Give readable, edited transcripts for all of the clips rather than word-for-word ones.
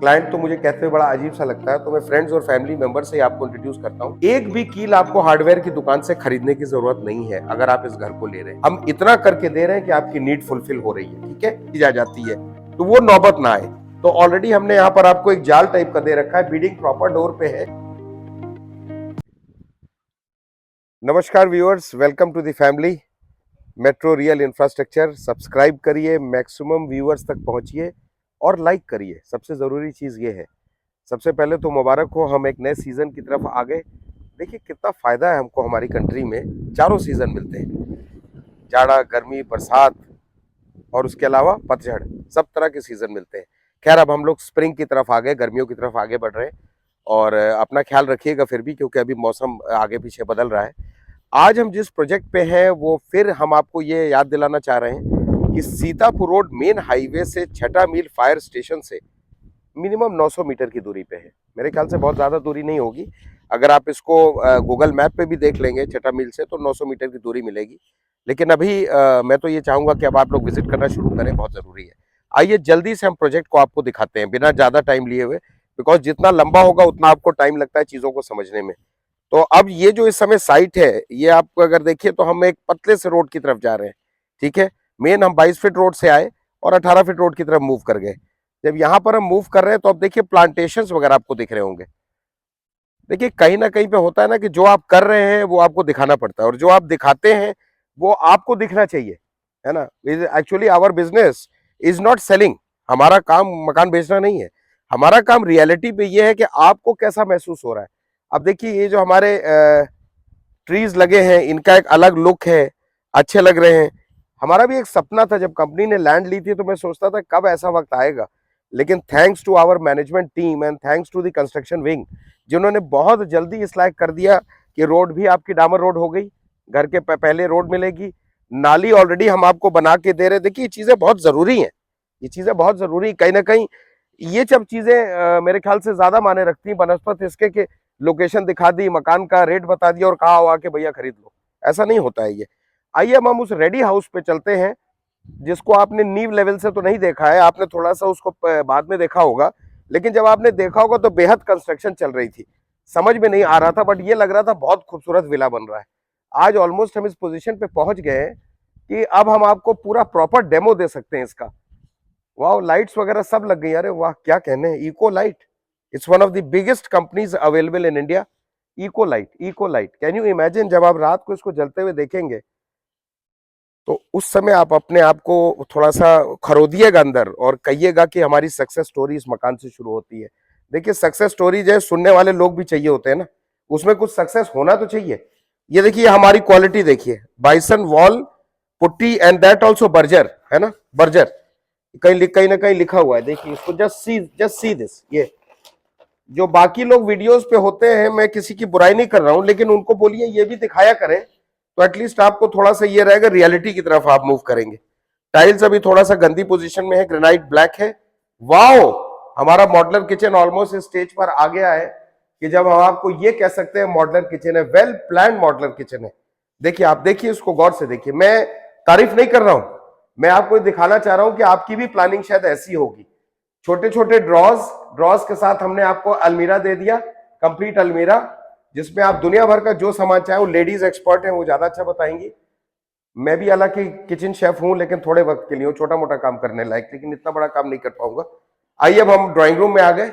Client तो मुझे कहते हुए बड़ा अजीब सा लगता है, तो मैं फ्रेंड्स और फैमिली मेंबर से ही आपको इंट्रोड्यूस करता हूँ। एक भी कील आपको हार्डवेयर की दुकान से खरीदने की जरूरत नहीं है अगर आप इस घर को ले रहे हैं। हम इतना करके दे रहे हैं कि आपकी नीड फुलफिल हो रही है, ठीक है, जा जाती है, तो वो नौबत ना आए। तो ऑलरेडी हमने यहाँ पर आपको एक जाल टाइप का दे रखा है, बीडिंग प्रॉपर डोर पे है। नमस्कार viewers, welcome to the family metro real infrastructure. Subscribe करिए, मैक्सिमम व्यूअर्स तक पहुंचिए और लाइक करिए। सबसे ज़रूरी चीज़ ये है। सबसे पहले तो मुबारक हो, हम एक नए सीज़न की तरफ आ गए। देखिए कितना फ़ायदा है हमको, हमारी कंट्री में चारों सीज़न मिलते हैं, जाड़ा, गर्मी, बरसात और उसके अलावा पतझड़, सब तरह के सीज़न मिलते हैं। खैर अब हम लोग स्प्रिंग की तरफ आ गए, गर्मियों की तरफ आगे बढ़ रहे हैं। और अपना ख्याल रखिएगा फिर भी, क्योंकि अभी मौसम आगे पीछे बदल रहा है। आज हम जिस प्रोजेक्ट पे हैं वो फिर हम आपको ये याद दिलाना चाह रहे हैं कि सीतापुर रोड मेन हाईवे से छठा मील फायर स्टेशन से मिनिमम 900 मीटर की दूरी पे है। मेरे ख्याल से बहुत ज़्यादा दूरी नहीं होगी। अगर आप इसको गूगल मैप पे भी देख लेंगे छठा मील से, तो 900 मीटर की दूरी मिलेगी। लेकिन अभी मैं तो ये चाहूँगा कि अब आप लोग विजिट करना शुरू करें, बहुत ज़रूरी है। आइए जल्दी से हम प्रोजेक्ट को आपको दिखाते हैं बिना ज़्यादा टाइम लिए हुए, बिकॉज जितना लंबा होगा उतना आपको टाइम लगता है चीज़ों को समझने में। तो अब ये जो इस समय साइट है, ये आपको अगर देखिए तो हम एक पतले से रोड की तरफ जा रहे हैं, ठीक है। मेन हम 22 फीट रोड से आए और 18 फीट रोड की तरफ मूव कर गए। जब यहाँ पर हम मूव कर रहे हैं तो अब देखिए प्लांटेशंस वगैरह आपको दिख रहे होंगे। देखिए कहीं ना कहीं पे होता है ना कि जो आप कर रहे हैं वो आपको दिखाना पड़ता है, और जो आप दिखाते हैं वो आपको दिखना चाहिए, है ना। Actually our business is not selling. हमारा काम मकान बेचना नहीं है, हमारा काम रियलिटी पे ये है कि आपको कैसा महसूस हो रहा है। अब देखिए ये जो हमारे ट्रीज लगे हैं, इनका एक अलग लुक है, अच्छे लग रहे हैं। हमारा भी एक सपना था, जब कंपनी ने लैंड ली थी तो मैं सोचता था कब ऐसा वक्त आएगा। लेकिन thanks to our management team and thanks to the construction wing, जिन्होंने बहुत जल्दी इस लायक कर दिया कि रोड भी आपकी डामर रोड हो गई, घर के पहले रोड मिलेगी, नाली ऑलरेडी हम आपको बना के दे रहे। देखिए ये चीजें बहुत जरूरी हैं, ये चीजें बहुत जरूरी, कहीं ना कहीं ये सब चीजें मेरे ख्याल से ज्यादा मायने रखती हैं बनस्पत इसके कि लोकेशन दिखा दी, मकान का रेट बता दिया और कहा हुआ कि भैया खरीद लो। ऐसा नहीं होता है ये। आइए अब हम उस रेडी हाउस पे चलते हैं, जिसको आपने नींव लेवल से तो नहीं देखा है, आपने थोड़ा सा उसको बाद में देखा होगा। लेकिन जब आपने देखा होगा तो बेहद कंस्ट्रक्शन चल रही थी, समझ में नहीं आ रहा था, बट ये लग रहा था बहुत खूबसूरत विला बन रहा है। आज ऑलमोस्ट हम इस पोजीशन पे पहुंच गए कि अब हम आपको पूरा प्रॉपर डेमो दे सकते हैं इसका। वाह, लाइट्स वगैरह सब लग गई, अरे वाह क्या कहने हैं। Eco Light, it's one of the biggest companies available in India. Eco Light, Eco Light, can you imagine जब आप रात को इसको जलते हुए देखेंगे तो उस समय आप अपने आप को थोड़ा सा खरोदिएगा अंदर और कहिएगा कि हमारी सक्सेस स्टोरी इस मकान से शुरू होती है। देखिए सक्सेस स्टोरी जो है, सुनने वाले लोग भी चाहिए होते हैं ना, उसमें कुछ सक्सेस होना तो चाहिए। ये देखिए हमारी क्वालिटी देखिए, bison wall putty and that also Berger, है ना, बर्जर कहीं ना कहीं लिखा हुआ है। देखिए इसको जस्ट सी दिस। ये जो बाकी लोग वीडियोस पे होते हैं, मैं किसी की बुराई नहीं कर रहा हूं, लेकिन उनको बोलिए ये भी दिखाया करें, तो एटलीस्ट आपको थोड़ा सा ये रहेगा, रियलिटी की तरफ आप मूव करेंगे। टाइल्स अभी थोड़ा सा गंदी पोजीशन में है, ग्रेनाइट ब्लैक है। वाओ, हमारा मॉडलर किचन ऑलमोस्ट इस स्टेज पर आ गया है कि जब हम आपको ये कह सकते हैं मॉडलर किचन है, वेल प्लान मॉडलर किचन है। देखिए आप देखिए इसको गौर से देखिए, मैं तारीफ नहीं कर रहा हूं, मैं आपको दिखाना चाह रहा हूं कि आपकी भी प्लानिंग शायद ऐसी होगी। छोटे छोटे ड्रॉज के साथ हमने आपको अलमीरा दे दिया, कंप्लीट अलमीरा, जिसमें आप दुनिया भर का जो सामान चाहे, वो लेडीज एक्सपर्ट हैं, वो ज्यादा अच्छा बताएंगी। मैं भी हालांकि किचन शेफ हूं, लेकिन थोड़े वक्त के लिए छोटा मोटा काम करने लायक, लेकिन इतना बड़ा काम नहीं कर पाऊंगा। आइए अब हम ड्राइंग रूम में आ गए।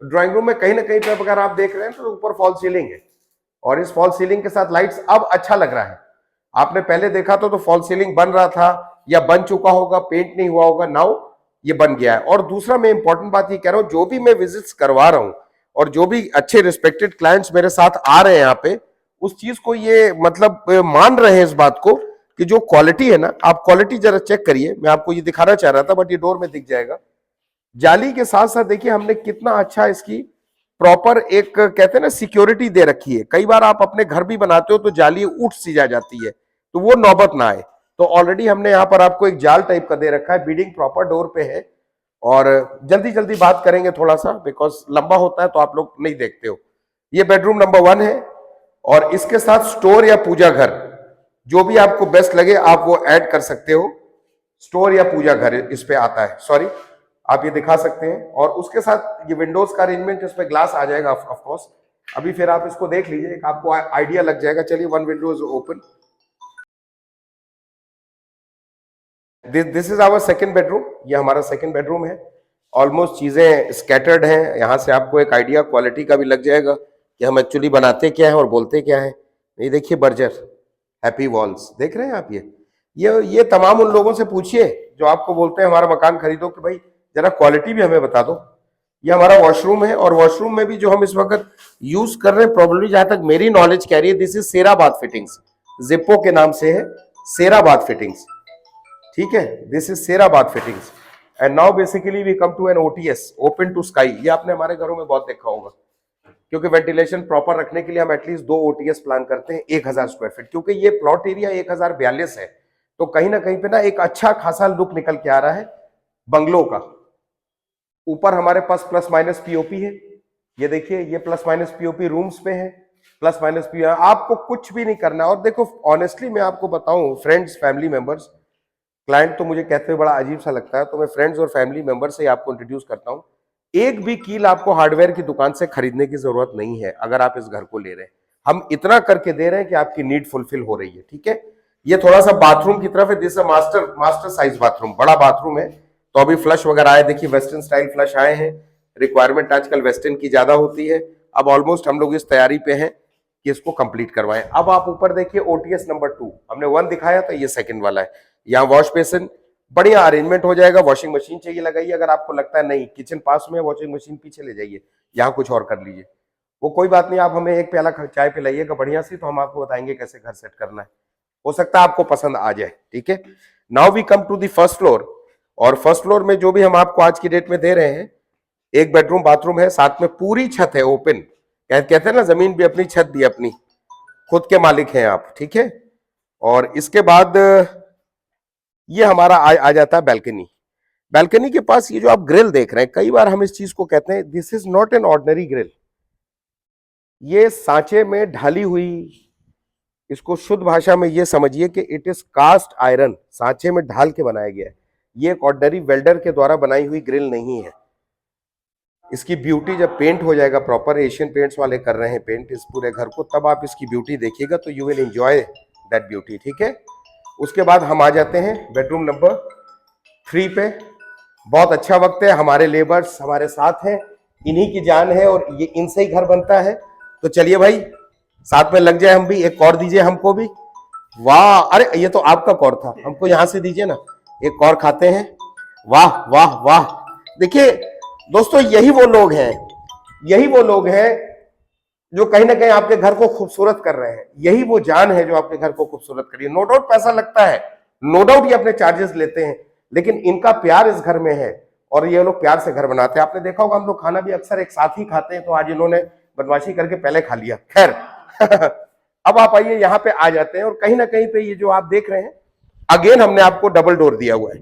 ड्राइंग रूम में कहीं ना कहीं पे अगर आप देख रहे हैं तो ऊपर फॉल सीलिंग है, और इस फॉल सीलिंग के साथ लाइट्स अब अच्छा लग रहा है। आपने पहले देखा तो फॉल सीलिंग बन रहा था या बन चुका होगा, पेंट नहीं हुआ होगा, नाउ ये बन गया है। और दूसरा मैं इंपॉर्टेंट बात ये कह रहा हूं, जो भी मैं विजिट्स करवा रहा हूं और जो भी अच्छे रिस्पेक्टेड क्लाइंट्स मेरे साथ आ रहे हैं यहाँ पे, उस चीज को ये मतलब मान रहे हैं इस बात को कि जो क्वालिटी है ना, आप क्वालिटी जरा चेक करिए। मैं आपको ये दिखाना चाह रहा था, बट ये डोर में दिख जाएगा। जाली के साथ साथ देखिए हमने कितना अच्छा इसकी प्रॉपर एक कहते हैं ना सिक्योरिटी दे रखी है। कई बार आप अपने घर भी बनाते हो तो जाली उठ सी जा जाती है, तो वो नौबत ना आए। तो ऑलरेडी हमने यहाँ पर आपको एक जाल टाइप का दे रखा है, बीडिंग प्रॉपर डोर पे है। और जल्दी जल्दी बात करेंगे थोड़ा सा, बिकॉज लंबा होता है तो आप लोग नहीं देखते हो। ये बेडरूम नंबर 1 है, और इसके साथ स्टोर या पूजा घर, जो भी आपको बेस्ट लगे आप वो ऐड कर सकते हो। स्टोर या पूजा घर इस पे आता है, सॉरी आप ये दिखा सकते हैं। और उसके साथ ये विंडोज का अरेंजमेंट, इस पे ग्लास आ जाएगा ऑफ कोर्स। अभी फिर आप इसको देख लीजिए, आपको आइडिया लग जाएगा। चलिए, one window is open. This is our second bedroom. ये हमारा सेकंड बेडरूम है। ऑलमोस्ट चीजें स्कैटर्ड हैं। यहाँ से आपको एक आइडिया क्वालिटी का भी लग जाएगा कि हम एक्चुअली बनाते क्या है और बोलते क्या है। ये देखिए, बर्जर हैप्पी वॉल्स देख रहे हैं आप। ये तमाम उन लोगों से पूछिए जो आपको बोलते हैं हमारा मकान खरीदो कि भाई जरा क्वालिटी भी हमें बता दो। ये हमारा वॉशरूम है, और वॉशरूम में भी जो हम इस वक्त यूज कर रहे हैं, प्रॉब्लली जहां तक मेरी नॉलेज कह रही है, this is Serabad fittings. Zippo के नाम से है सेराबाद फिटिंग्स, ठीक है। This is Serabad fittings. And now basically we come to an OTS, open to sky. ये आपने हमारे घरों में बहुत देखा होगा, क्योंकि वेंटिलेशन प्रॉपर रखने के लिए हम एटलीस्ट 2 ओटीएस प्लान करते हैं 1000 स्क्वायर फीट, क्योंकि ये प्लॉट एरिया 1042 है। तो कहीं ना कहीं पे ना एक अच्छा खासा लुक निकल के आ रहा है बंगलो का। ऊपर हमारे पास प्लस माइनस पीओपी है। ये देखिए, ये प्लस माइनस पीओपी रूम्स पे है। प्लस माइनस पी, आपको कुछ भी नहीं करना। और देखो, ऑनेस्टली मैं आपको बताऊं, फ्रेंड्स, फैमिली मेंबर्स, क्लाइंट तो मुझे कहते हुए बड़ा अजीब सा लगता है, तो मैं फ्रेंड्स और फैमिली मेंबर से ही आपको इंट्रोड्यूस करता हूं। एक भी कील आपको हार्डवेयर की दुकान से खरीदने की जरूरत नहीं है अगर आप इस घर को ले रहे हैं। हम इतना करके दे रहे हैं कि आपकी नीड फुलफिल हो रही है, ठीक है। ये थोड़ा सा बाथरूम की तरफ है। दिस मास्टर साइज बाथरूम, बड़ा बाथरूम है। तो अभी फ्लश वगैरह आए, देखिए वेस्टर्न स्टाइल फ्लश आए हैं। रिक्वायरमेंट आजकल वेस्टर्न की ज्यादा होती है। अब ऑलमोस्ट हम लोग इस तैयारी पे हैं कि इसको कंप्लीट करवाएं। अब आप ऊपर देखिए, ओटीएस नंबर 2, हमने 1 दिखाया था, ये सेकंड वाला है। यहाँ वॉश बेसिन, बढ़िया अरेंजमेंट हो जाएगा। वॉशिंग मशीन चाहिए लगाइए, अगर आपको लगता है नहीं किचन पास में, वॉशिंग मशीन पीछे ले जाइए, यहाँ कुछ और कर लीजिए, वो कोई बात नहीं। आप हमें एक प्याला चाय पिलाइएगा बढ़िया सी, तो हम आपको बताएंगे कैसे घर सेट करना है। हो सकता है आपको पसंद आ जाए, ठीक है। Now we come to the first floor. और फर्स्ट फ्लोर में जो भी हम आपको आज की डेट में दे रहे हैं, एक बेडरूम बाथरूम है, साथ में पूरी छत है ओपन। कहते हैं ना, जमीन भी अपनी छत भी अपनी, खुद के मालिक हैं आप, ठीक है। और इसके बाद ये हमारा आ जाता है बैल्कनी। बैल्कनी के पास ये जो आप ग्रिल देख रहे हैं, कई बार हम इस चीज को कहते हैं, this is not an ordinary grill. ये सांचे में ढाली हुई, इसको शुद्ध भाषा में ये समझिए कि इट इज कास्ट आयरन, सांचे में ढाल के बनाया गया है। ये एक ऑर्डिनरी वेल्डर के द्वारा बनाई हुई ग्रिल नहीं है। इसकी ब्यूटी जब पेंट हो जाएगा, प्रॉपर एशियन पेंट्स वाले कर रहे हैं पेंट इस पूरे घर को, तब आप इसकी ब्यूटी देखिएगा, तो you will enjoy that beauty, ठीक है। उसके बाद हम आ जाते हैं बेडरूम नंबर 3 पे। बहुत अच्छा वक्त है, हमारे लेबर्स हमारे साथ हैं, इन्हीं की जान है और ये इनसे ही घर बनता है। तो चलिए भाई, साथ में लग जाए हम भी। एक और दीजिए हमको भी। वाह, अरे ये तो आपका कौर था, हमको यहां से दीजिए ना, एक और खाते हैं। वाह वाह वाह। देखिए दोस्तों, यही वो लोग हैं जो कहीं ना कहीं आपके घर को खूबसूरत कर रहे हैं। यही वो जान है जो आपके घर को खूबसूरत करिए। नो डाउट पैसा लगता है, नो डाउट ये अपने चार्जेस लेते हैं, लेकिन इनका प्यार इस घर में है और ये लोग प्यार से घर बनाते हैं। आपने देखा होगा, हम लोग खाना भी अक्सर एक साथ ही खाते हैं, तो आज इन्होंने बदमाशी करके पहले खा लिया, खैर। अब आप आइए, यहाँ पे आ जाते हैं, और कहीं ना कहीं पे ये जो आप देख रहे हैं, अगेन हमने आपको डबल डोर दिया हुआ है,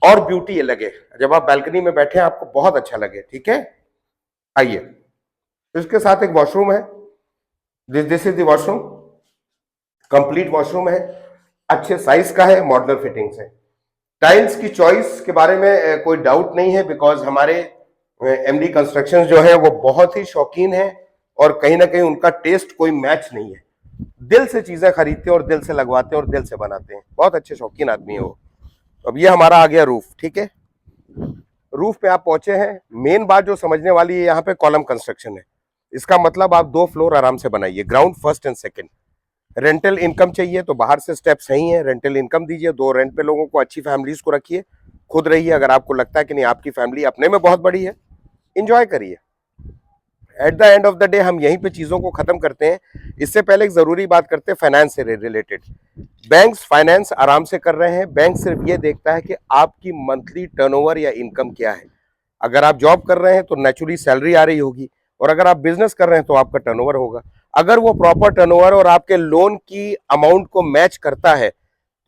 और ब्यूटी ये लगे जब आप बैल्कनी में बैठे आपको बहुत अच्छा लगे, ठीक है। आइए, इसके साथ एक वॉशरूम है। This is the washroom, complete washroom है, अच्छे साइज का है, मॉडलर फिटिंग्स है। टाइल्स की चॉइस के बारे में कोई डाउट नहीं है, बिकॉज हमारे एमडी कंस्ट्रक्शंस जो है वो बहुत ही शौकीन है, और कहीं ना कहीं उनका टेस्ट कोई मैच नहीं है। दिल से चीजें खरीदते हैं और दिल से लगवाते हैं और दिल से बनाते हैं। बहुत अच्छे शौकीन आदमी है वो। अब ये हमारा आ गया रूफ, ठीक है। रूफ पे आप पहुंचे हैं। मेन बात जो समझने वाली है, यहाँ पे कॉलम कंस्ट्रक्शन है। इसका मतलब आप 2 फ्लोर आराम से बनाइए, ground, first and second. Rental income चाहिए तो बाहर से स्टेप सही है, रेंटल इनकम दीजिए, 2 रेंट पे लोगों को, अच्छी फैमिलीज को रखिए, खुद रहिए। अगर आपको लगता है कि नहीं आपकी फैमिली अपने में बहुत बड़ी है, इंजॉय करिए। At the end of the day हम यहीं पे चीजों को खत्म करते हैं। इससे पहले एक जरूरी बात करते हैं फाइनेंस से रिलेटेड। बैंक्स फाइनेंस आराम से कर रहे हैं। बैंक सिर्फ ये देखता है कि आपकी मंथली टर्नओवर या इनकम क्या है। अगर आप जॉब कर रहे हैं तो नेचुरली सैलरी आ रही होगी, और अगर आप बिजनेस कर रहे हैं तो आपका टर्नओवर होगा। अगर वो प्रॉपर टर्नओवर और आपके लोन की अमाउंट को मैच करता है,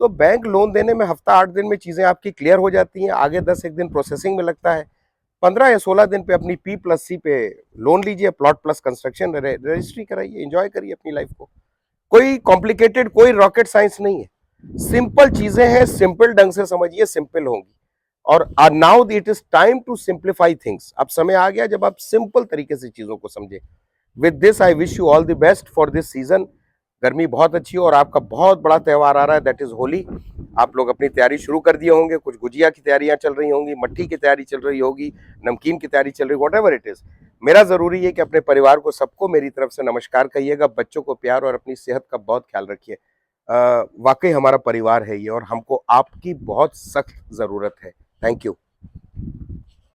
तो बैंक लोन देने में हफ्ता 8 दिन में चीजें आपकी क्लियर हो जाती हैं। आगे 10-1 दिन प्रोसेसिंग में लगता है। 15 या 16 दिन पे अपनी P+C पे लोन लीजिए, प्लॉट प्लस कंस्ट्रक्शन रजिस्ट्री कराइए, एंजॉय करिए अपनी लाइफ को। कोई कॉम्प्लिकेटेड, कोई रॉकेट साइंस नहीं है, सिंपल चीजें हैं, सिंपल ढंग से समझिए, सिंपल होंगी। और now it is time to simplify things. अब समय आ गया जब आप सिंपल तरीके से चीजों को समझे। With this I wish you all the best for this season. गर्मी बहुत अच्छी है और आपका बहुत बड़ा त्योहार आ रहा है, दैट इज होली। आप लोग अपनी तैयारी शुरू कर दिए होंगे, कुछ गुजिया की तैयारियां चल रही होंगी, मट्ठी की तैयारी चल रही होगी, नमकीन की तैयारी चल रही, वॉट एवर इट इज। मेरा जरूरी है कि अपने परिवार को सबको मेरी तरफ से नमस्कार कहिएगा, बच्चों को प्यार और अपनी सेहत का बहुत ख्याल रखिए। वाकई हमारा परिवार है ये और हमको आपकी बहुत सख्त जरूरत है। Thank you.